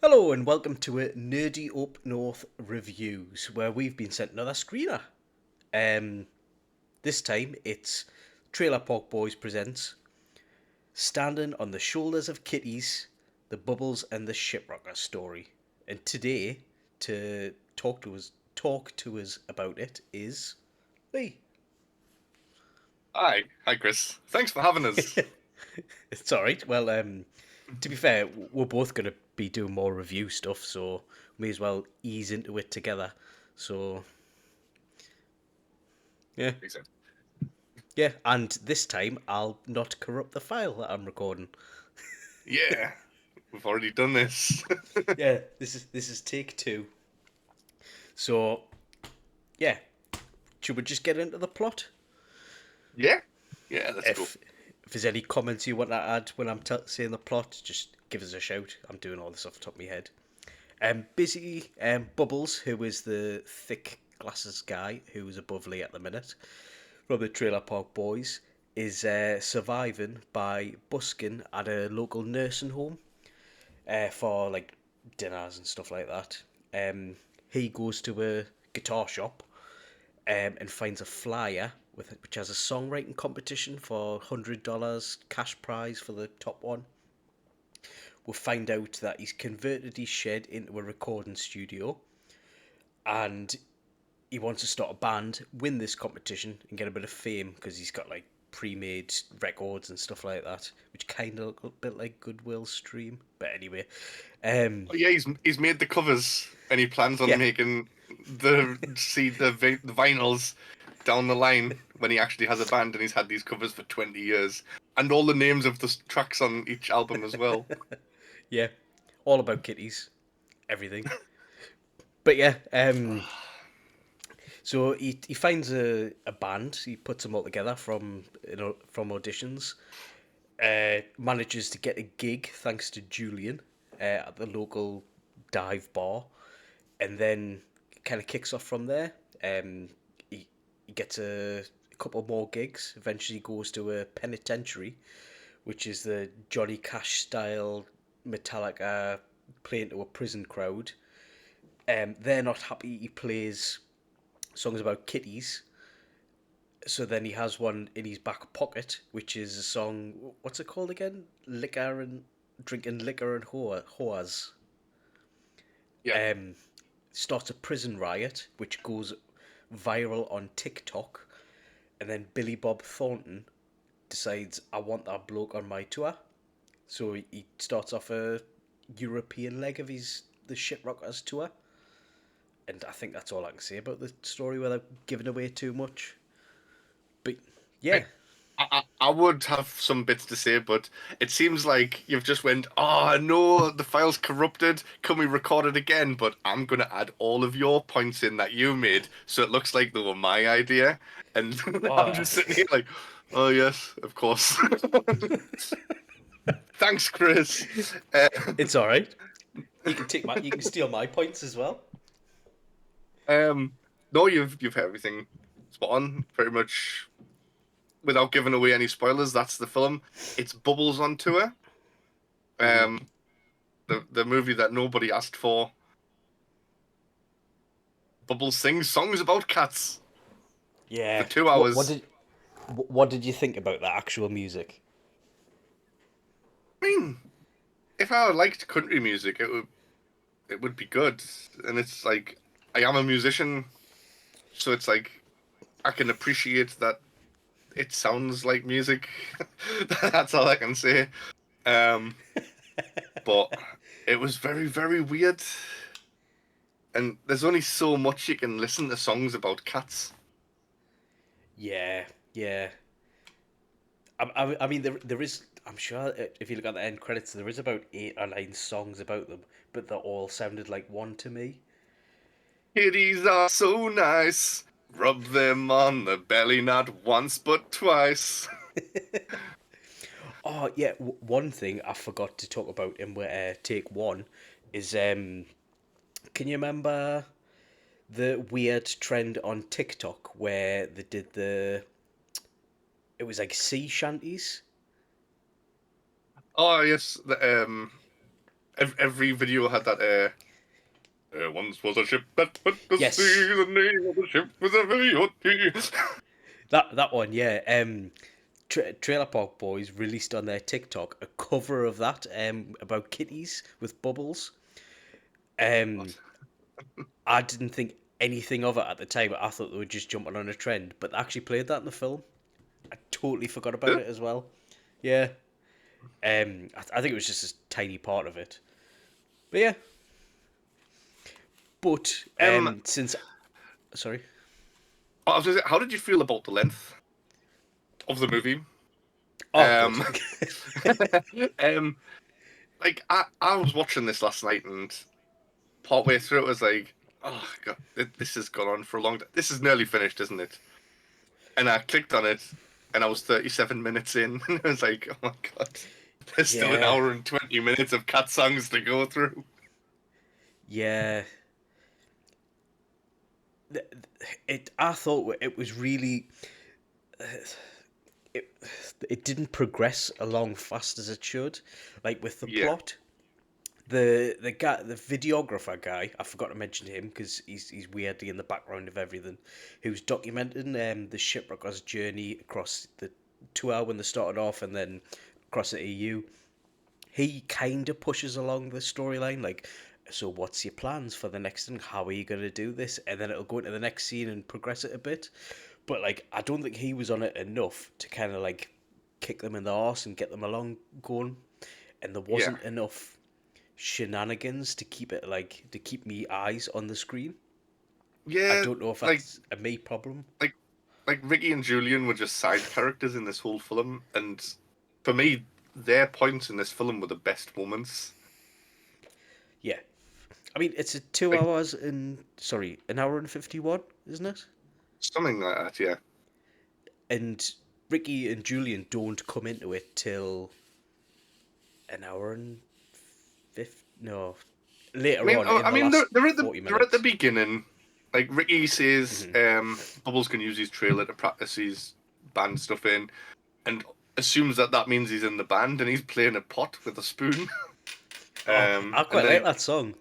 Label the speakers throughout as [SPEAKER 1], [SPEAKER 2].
[SPEAKER 1] Hello and welcome to a Nerdy Up North Reviews, where we've been sent another screener. Um, this time it's Trailer Park Boys presents Standing on the Shoulders of Kitties, the Bubbles and the Shitrockers Story. And today, to talk to us about it is Lee.
[SPEAKER 2] Hi, Chris. Thanks for having us.
[SPEAKER 1] It's all right. Well, to be fair, we're both going to be doing more review stuff, so may as well ease into it together. So yeah.
[SPEAKER 2] Exactly.
[SPEAKER 1] Yeah, and this time I'll not corrupt the file that I'm recording.
[SPEAKER 2] Yeah, we've already done this.
[SPEAKER 1] Yeah, this is take two. So yeah, should we just get into the plot?
[SPEAKER 2] Yeah, yeah, let's go.
[SPEAKER 1] If there's any comments you want to add when I'm saying the plot, just give us a shout. I'm doing all this off the top of my head. Busy Bubbles, who is the thick glasses guy who is above Lee at the minute, from the Trailer Park Boys, is surviving by busking at a local nursing home for like dinners and stuff like that. He goes to a guitar shop and finds a flyer which has a songwriting competition for $100 cash prize for the top one. We'll find out that he's converted his shed into a recording studio, and he wants to start a band, win this competition, and get a bit of fame because he's got like pre-made records and stuff like that, which kind of look a bit like Goodwill Stream. But anyway, um,
[SPEAKER 2] Oh yeah, he's made the covers, and he plans on
[SPEAKER 1] yeah,
[SPEAKER 2] making the vinyls down the line when he actually has a band, and he's had these covers for 20 years, and all the names of the tracks on each album as well.
[SPEAKER 1] yeah, all about kitties, everything. But yeah, so he finds a band, he puts them all together from auditions, manages to get a gig thanks to Julian at the local dive bar, and then kind of kicks off from there. He gets a couple more gigs. Eventually, goes to a penitentiary, which is the Johnny Cash style Metallica playing to a prison crowd. They're not happy. He plays songs about kitties. So then he has one in his back pocket, which is a song. What's it called again? Liquor and drinking liquor and whores.
[SPEAKER 2] Yeah.
[SPEAKER 1] Um, Starts a prison riot, which goes viral on TikTok, and then Billy Bob Thornton decides I want that bloke on my tour. So he starts off a European leg of the Shitrockers tour, and I think that's all I can say about the story without giving away too much. But
[SPEAKER 2] I,
[SPEAKER 1] yeah,
[SPEAKER 2] I would have some bits to say, but it seems like you've just went, oh no, the file's corrupted. Can we record it again? But I'm gonna add all of your points in that you made, so it looks like they were my idea. And I'm
[SPEAKER 1] oh,
[SPEAKER 2] just sitting here like, oh yes, of course. Thanks, Chris.
[SPEAKER 1] it's all right. You can steal my points as well.
[SPEAKER 2] Um, no, you've hit everything spot on, pretty much without giving away any spoilers. That's the film. It's Bubbles on tour.
[SPEAKER 1] Hmm.
[SPEAKER 2] Um, the movie that nobody asked for. Bubbles sings songs about cats for
[SPEAKER 1] Yeah.
[SPEAKER 2] two
[SPEAKER 1] What
[SPEAKER 2] hours.
[SPEAKER 1] did what did you think about the actual music?
[SPEAKER 2] I mean, if I liked country music, it would be good. And it's like I am a musician, so it's like I can appreciate that it sounds like music. That's all I can say. Um, but it was very, very weird. And there's only so much you can listen to songs about cats.
[SPEAKER 1] Yeah, yeah. I mean, there is. I'm sure if you look at the end credits, there is about 8 or 9 songs about them, but they all sounded like one to me.
[SPEAKER 2] Kitties are so nice. Rub them on the belly not once but twice.
[SPEAKER 1] Oh yeah, one thing I forgot to talk about in take one is can you remember the weird trend on TikTok where they did it was like sea shanties?
[SPEAKER 2] Oh yes, every video had that. There once was a ship that put to
[SPEAKER 1] Yes.
[SPEAKER 2] sea. The name of the ship was a Virioti.
[SPEAKER 1] That one, yeah. Trailer Park Boys released on their TikTok a cover of that about kitties with bubbles. Um,
[SPEAKER 2] What?
[SPEAKER 1] I didn't think anything of it at the time. I thought they were just jumping on a trend, but they actually played that in the film. I totally forgot about
[SPEAKER 2] Yeah.
[SPEAKER 1] it as well. Yeah. I think it was just a tiny part of it. But yeah. But
[SPEAKER 2] Um,
[SPEAKER 1] since sorry.
[SPEAKER 2] I was gonna say, how did you feel about the length of the movie?
[SPEAKER 1] Oh, good.
[SPEAKER 2] Um, um, like I was watching this last night, and partway through it was like, oh god, this has gone on for a long time. This is nearly finished, isn't it? And I clicked on it, and I was 37 minutes in, and I was like, oh my god, there's still an
[SPEAKER 1] Yeah.
[SPEAKER 2] hour and 20 minutes of cat songs to go through.
[SPEAKER 1] Yeah. I thought it was really it, it didn't progress along fast as it should. Like with the
[SPEAKER 2] Yeah,
[SPEAKER 1] plot, the videographer guy, I forgot to mention him because he's weirdly in the background of everything, who's documenting the Shitrockers' journey across the tour when they started off and then across the EU. He kind of pushes along the storyline, like, so what's your plans for the next thing? How are you going to do this? And then it'll go into the next scene and progress it a bit. But like, I don't think he was on it enough to kind of like kick them in the arse and get them along going. And there
[SPEAKER 2] yeah,
[SPEAKER 1] wasn't enough shenanigans to keep it like to keep me eyes on the screen. I
[SPEAKER 2] yeah.
[SPEAKER 1] don't know if
[SPEAKER 2] Like,
[SPEAKER 1] that's a me problem.
[SPEAKER 2] like, like Ricky and Julian were just side characters in this whole film, and for me, their points in this film were the best moments.
[SPEAKER 1] Yeah, I mean it's a 2 hours and an hour and 51, isn't it?
[SPEAKER 2] Something like that, yeah.
[SPEAKER 1] And Ricky and Julian don't come into it till an hour and 50, no, later on in
[SPEAKER 2] I
[SPEAKER 1] the
[SPEAKER 2] mean,
[SPEAKER 1] last
[SPEAKER 2] they're at
[SPEAKER 1] 40
[SPEAKER 2] the
[SPEAKER 1] minutes.
[SPEAKER 2] beginning. Like Ricky says,
[SPEAKER 1] Hmm.
[SPEAKER 2] Bubbles can use his trailer to practice his band stuff in, and assumes that that means he's in the band, and he's playing a pot with a spoon.
[SPEAKER 1] Oh, I
[SPEAKER 2] And
[SPEAKER 1] quite like
[SPEAKER 2] then
[SPEAKER 1] that song.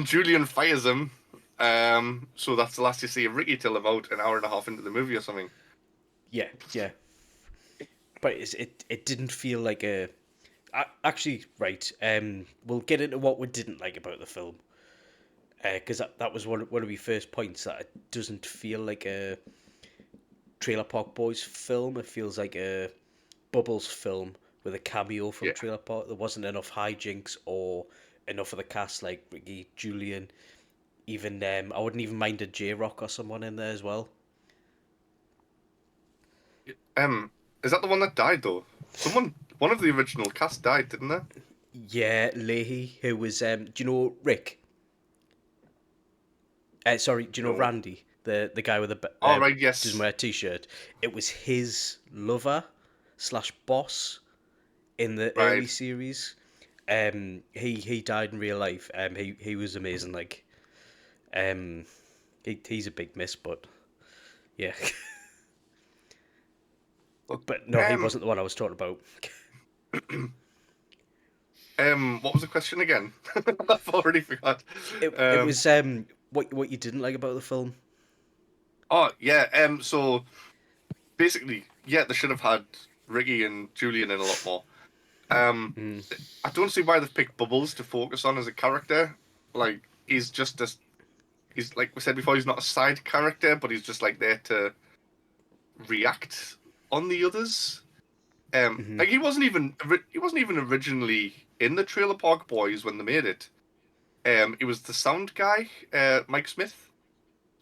[SPEAKER 2] Julian fires him. So that's the last you see of Ricky till about an hour and a half into the movie or something.
[SPEAKER 1] Yeah, yeah. But it didn't feel like a. Actually, right. We'll get into what we didn't like about the film. Because that was one of my first points, that it doesn't feel like a Trailer Park Boys film. It feels like a Bubbles film with a cameo from
[SPEAKER 2] Yeah.
[SPEAKER 1] Trailer Park. There wasn't enough hijinks or enough of the cast like Ricky, Julian. Even I wouldn't even mind a J Rock or someone in there as well.
[SPEAKER 2] Um, is that the one that died though? One of the original cast died, didn't they?
[SPEAKER 1] Yeah, Leahy, who was do you know Rick? Sorry, do you know
[SPEAKER 2] No.
[SPEAKER 1] Randy, the guy with the
[SPEAKER 2] All right.
[SPEAKER 1] doesn't
[SPEAKER 2] Yes.
[SPEAKER 1] wear a t-shirt? It was his lover slash boss in the early
[SPEAKER 2] Right.
[SPEAKER 1] series. He died in real life. He was amazing. Like, um, he's a big miss, but yeah. But no, he
[SPEAKER 2] Um.
[SPEAKER 1] wasn't the one I was talking about.
[SPEAKER 2] What was the question again? I've already forgot.
[SPEAKER 1] It
[SPEAKER 2] Um.
[SPEAKER 1] was what you didn't like about the film.
[SPEAKER 2] Oh yeah. So basically, yeah, they should have had Ricky and Julian in a lot more. Um.
[SPEAKER 1] Mm.
[SPEAKER 2] I don't see why they've picked Bubbles to focus on as a character. Like he's just a he's like we said before, he's not a side character, but he's just like there to react on the others.
[SPEAKER 1] Hmm.
[SPEAKER 2] Like he wasn't even originally in the Trailer Park Boys when they made it. He was the sound guy, Mike Smith,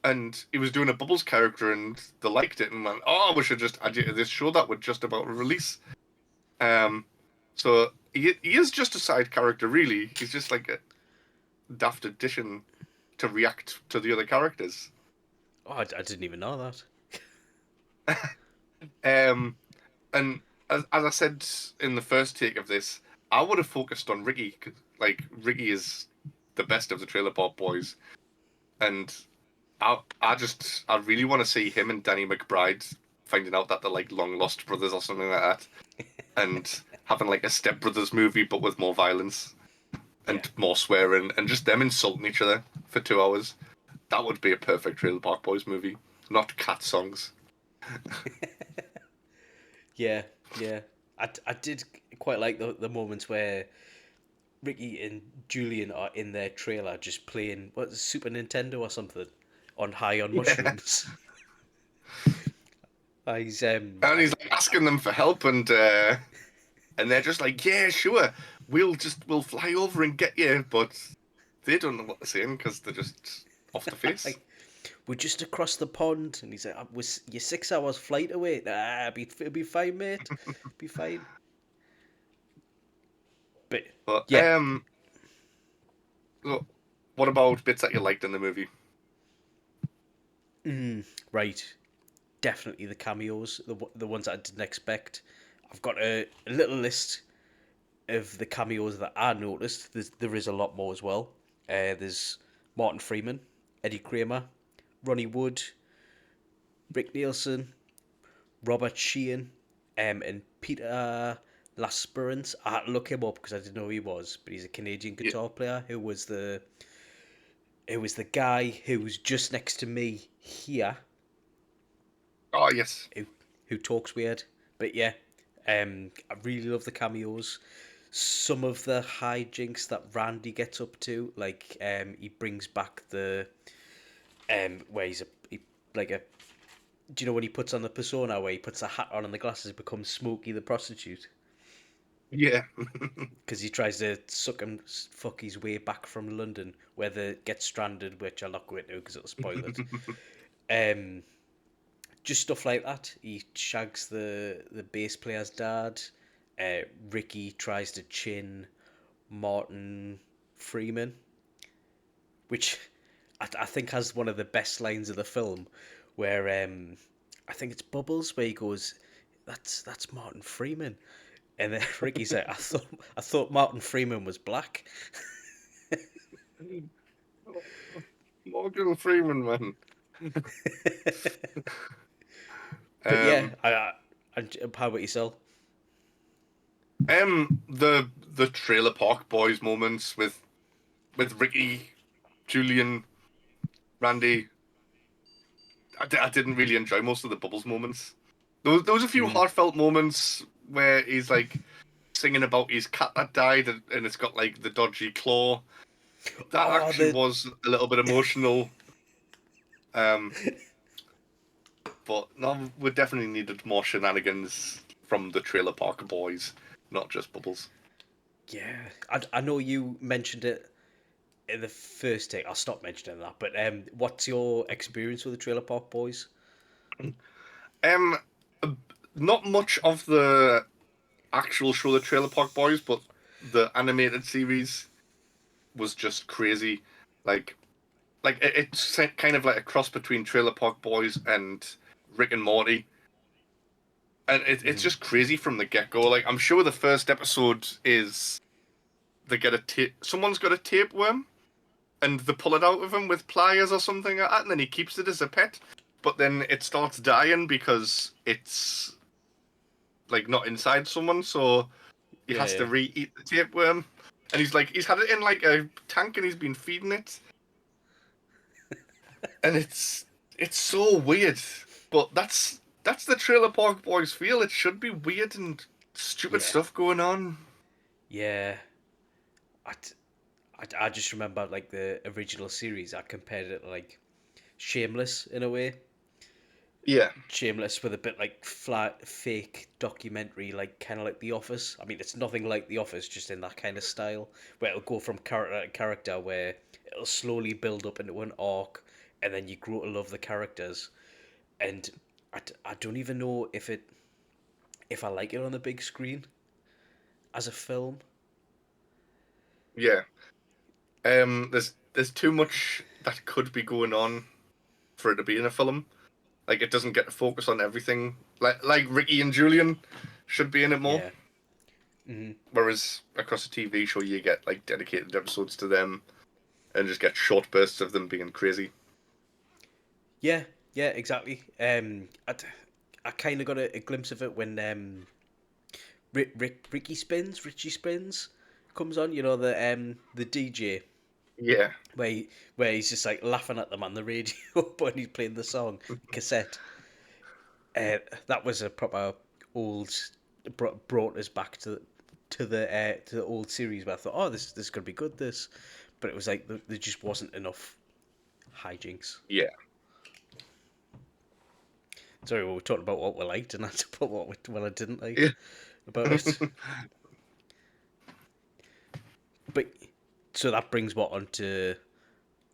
[SPEAKER 2] and he was doing a Bubbles character, and they liked it and went, "Oh, we should just add you to this show that would just about release." Um, so he is just a side character, really. He's just like a daft addition to react to the other characters.
[SPEAKER 1] Oh, I didn't even know that.
[SPEAKER 2] Um, and as I said in the first take of this, I would have focused on Ricky. 'Cause, like Ricky is the best of the Trailer Park Boys, and I really want to see him and Danny McBride finding out that they're like long lost brothers or something like that. and having like a Step Brothers movie but with more violence
[SPEAKER 1] Yeah.
[SPEAKER 2] and more swearing and just them insulting each other for 2 hours. That would be a perfect Trailer Park Boys movie, not cat songs.
[SPEAKER 1] Yeah, yeah. I did quite like the moments where Ricky and Julian are in their trailer just playing what Super Nintendo or something on high on
[SPEAKER 2] Yeah.
[SPEAKER 1] mushrooms. He's
[SPEAKER 2] And he's like asking them for help, and they're just like, "Yeah, sure, we'll fly over and get you," but they don't know what they're saying because they're just off the face.
[SPEAKER 1] like, we're just across the pond, and he's like, "You're 6 hours flight away." Nah, it'll be fine, mate. Be fine. But
[SPEAKER 2] But
[SPEAKER 1] yeah,
[SPEAKER 2] so what about bits that you liked in the movie?
[SPEAKER 1] right. Definitely the cameos, the ones I didn't expect. I've got a little list of the cameos that I noticed. There is a lot more as well. There's Martin Freeman, Eddie Kramer, Ronnie Wood, Rick Nielsen, Robert Sheehan, and Peter Lasperance. I had to look him up because I didn't know who he was, but he's a Canadian
[SPEAKER 2] Yeah.
[SPEAKER 1] guitar player who was the guy who was just next to me here,
[SPEAKER 2] Oh yes.
[SPEAKER 1] who who talks weird. But yeah, I really love the cameos. Some of the hijinks that Randy gets up to, like he brings back the where like a do you know when he puts on the persona where he puts a hat on and the glasses becomes Smokey the prostitute
[SPEAKER 2] Yeah.
[SPEAKER 1] because he tries to suck and fuck his way back from London where they get stranded, which I'll not go into because it'll spoil it. Um, just stuff like that. He shags the bass player's dad. Ricky tries to chin Martin Freeman, which I think has one of the best lines of the film, where I think it's Bubbles where he goes, "That's Martin Freeman," and then Ricky's like, I thought Martin Freeman was black."
[SPEAKER 2] Morgan Freeman, man.
[SPEAKER 1] But yeah,
[SPEAKER 2] Um,
[SPEAKER 1] how about yourself?
[SPEAKER 2] the Trailer Park Boys moments with Ricky, Julian, Randy. I didn't really enjoy most of the Bubbles moments. There was a few
[SPEAKER 1] Mm,
[SPEAKER 2] heartfelt moments where he's like singing about his cat that died, and it's got like the dodgy claw. That
[SPEAKER 1] oh,
[SPEAKER 2] actually
[SPEAKER 1] the
[SPEAKER 2] was a little bit emotional. Um, but no, we definitely needed more shenanigans from the Trailer Park Boys, not just Bubbles.
[SPEAKER 1] yeah, I know you mentioned it in the first take. I'll stop mentioning that. But what's your experience with the Trailer Park Boys?
[SPEAKER 2] Um, Not much of the actual show, the Trailer Park Boys, but the animated series was just crazy. Like, it's kind of like a cross between Trailer Park Boys and Rick and Morty, and it's
[SPEAKER 1] Mm,
[SPEAKER 2] just crazy from the get go. Like, I'm sure the first episode is they get a someone's got a tapeworm, and they pull it out of him with pliers or something like that, and then he keeps it as a pet. But then it starts dying because it's like not inside someone, so he
[SPEAKER 1] yeah,
[SPEAKER 2] has to
[SPEAKER 1] yeah,
[SPEAKER 2] re-eat the tapeworm. And he's had it in like a tank and he's been feeding it, and it's so weird. But that's the Trailer Park Boys feel. It should be weird and stupid
[SPEAKER 1] yeah,
[SPEAKER 2] stuff going on.
[SPEAKER 1] yeah. I, t- I just remember like the original series. I compared it to like Shameless in a way.
[SPEAKER 2] Yeah,
[SPEAKER 1] Shameless with a bit like flat fake documentary, like kind of like The Office. I mean, it's nothing like The Office, just in that kind of style, where it'll go from character to character, where it'll slowly build up into an arc, and then you grow to love the characters. And I don't even know if I like it on the big screen as a film.
[SPEAKER 2] yeah. There's too much that could be going on for it to be in a film. Like it doesn't get to focus on everything. Like Ricky and Julian should be in it more.
[SPEAKER 1] Yeah. Hmm.
[SPEAKER 2] Whereas across a TV show, you get like dedicated episodes to them and just get short bursts of them being crazy.
[SPEAKER 1] Yeah. Yeah. Exactly. I kind of got a glimpse of it when Richie Spins comes on. You know the DJ
[SPEAKER 2] Yeah.
[SPEAKER 1] where he's just like laughing at them on the radio when he's playing the song cassette. That was a proper old brought us back to the old series where I thought, oh, this could be good. This, but it was like there just wasn't enough hijinks.
[SPEAKER 2] Yeah.
[SPEAKER 1] Sorry, we were talking about what we liked, and that's about what I didn't like
[SPEAKER 2] Yeah.
[SPEAKER 1] about it. But so that brings what on to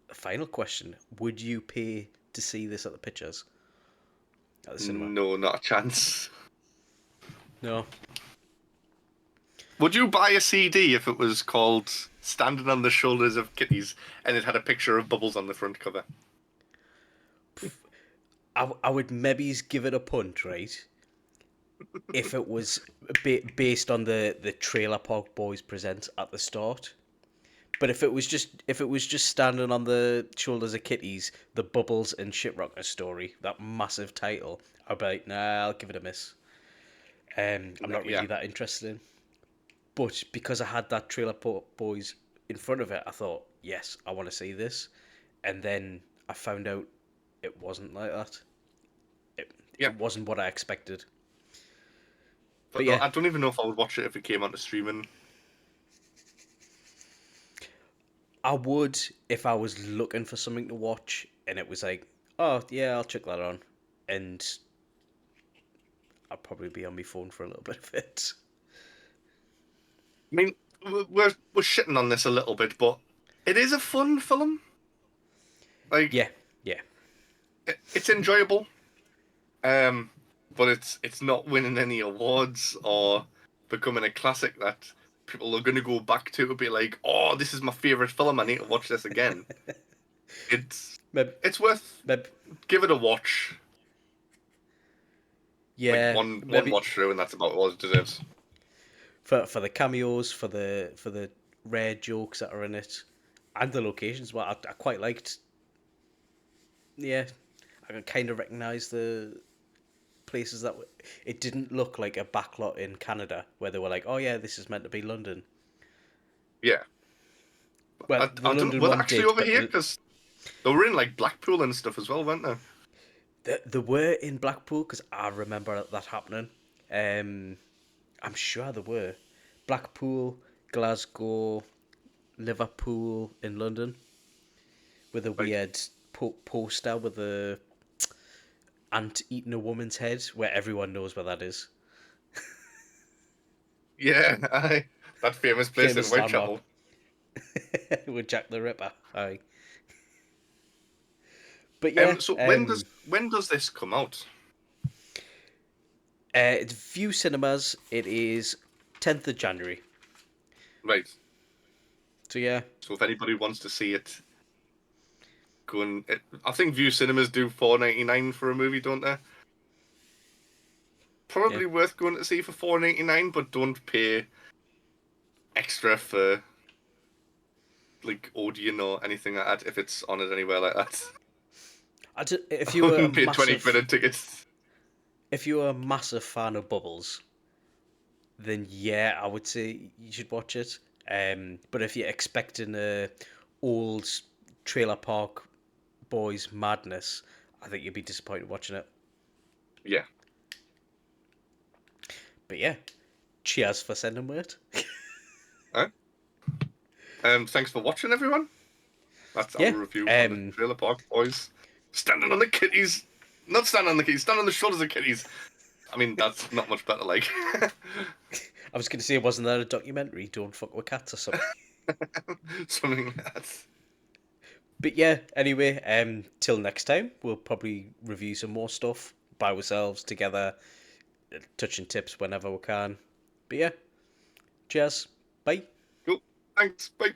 [SPEAKER 1] a final question: would you pay to see this at the pictures at the cinema?
[SPEAKER 2] No, not a chance.
[SPEAKER 1] No.
[SPEAKER 2] Would you buy a CD if it was called Standing on the Shoulders of Kitties and it had a picture of Bubbles on the front cover?
[SPEAKER 1] I would maybe give it a punt, right? If it was based on the Trailer Park Boys present at the start. But if it was just Standing on the Shoulders of Kitties, the Bubbles and Shitrockers Story, that massive title, I'd be like, nah, I'll give it a miss. I'm not really that interested in. But because I had that Trailer Park Boys in front of it, I thought, yes, I want to see this. And then I found out it wasn't like that. It wasn't what I expected.
[SPEAKER 2] But
[SPEAKER 1] yeah,
[SPEAKER 2] I don't even know if I would watch it if it came onto streaming.
[SPEAKER 1] I would if I was looking for something to watch and it was like, oh yeah, I'll check that on, and I'd probably be on my phone for a little bit of it.
[SPEAKER 2] I mean, we're shitting on this a little bit, but it is a fun film. Like,
[SPEAKER 1] Yeah.
[SPEAKER 2] it's enjoyable. But it's not winning any awards or becoming a classic that people are going to go back to be like, oh, this is my favorite film. I need to watch this again. It's worth give it a watch.
[SPEAKER 1] Yeah,
[SPEAKER 2] like one watch through, and that's about all it deserves.
[SPEAKER 1] For the cameos, for the rare jokes that are in it, and the locations. Well, I quite liked. Yeah, I could kind of recognise the places that it didn't look like a backlot in Canada where they were like, oh yeah, this is meant to be London.
[SPEAKER 2] Yeah.
[SPEAKER 1] Well,
[SPEAKER 2] I
[SPEAKER 1] the London
[SPEAKER 2] don't, were they
[SPEAKER 1] one
[SPEAKER 2] actually
[SPEAKER 1] did,
[SPEAKER 2] over here? Because they were in like Blackpool and stuff as well, weren't they?
[SPEAKER 1] they were in Blackpool because I remember that happening. I'm sure they were Blackpool, Glasgow, Liverpool, in London, with a weird poster with a ant eating a woman's head, where everyone knows where that is.
[SPEAKER 2] Yeah, that famous place
[SPEAKER 1] Famous
[SPEAKER 2] in Whitechapel.
[SPEAKER 1] With Jack the Ripper. Aye. But yeah,
[SPEAKER 2] So when does this come out?
[SPEAKER 1] it's View Cinemas. It is 10th of January.
[SPEAKER 2] Right.
[SPEAKER 1] So yeah.
[SPEAKER 2] So if anybody wants to see it, go and. I think View Cinemas do $4.99 for a movie, don't they? Probably worth going to see for $4.99, but don't pay extra for like Odeon or anything like that if it's on it anywhere like that.
[SPEAKER 1] If you were a
[SPEAKER 2] pay
[SPEAKER 1] massive,
[SPEAKER 2] 20 quid tickets.
[SPEAKER 1] if you were a massive fan of Bubbles, then yeah, I would say you should watch it. But if you're expecting a old Trailer Park Boys madness, I think you'd be disappointed watching it.
[SPEAKER 2] Yeah.
[SPEAKER 1] But yeah, cheers for sending word.
[SPEAKER 2] Alright. Thanks for watching, everyone. That's our review of the Trailer Park Boys. Standing on the kitties. Not standing on the kitties, standing on the shoulders of kitties. I mean, that's not much better, like.
[SPEAKER 1] I was going to say, wasn't there a documentary, Don't Fuck With Cats or something?
[SPEAKER 2] Something like that.
[SPEAKER 1] But yeah, anyway, till next time, we'll probably review some more stuff by ourselves, together, touching tips whenever we can. But yeah, cheers. Bye.
[SPEAKER 2] Cool. Thanks. Bye.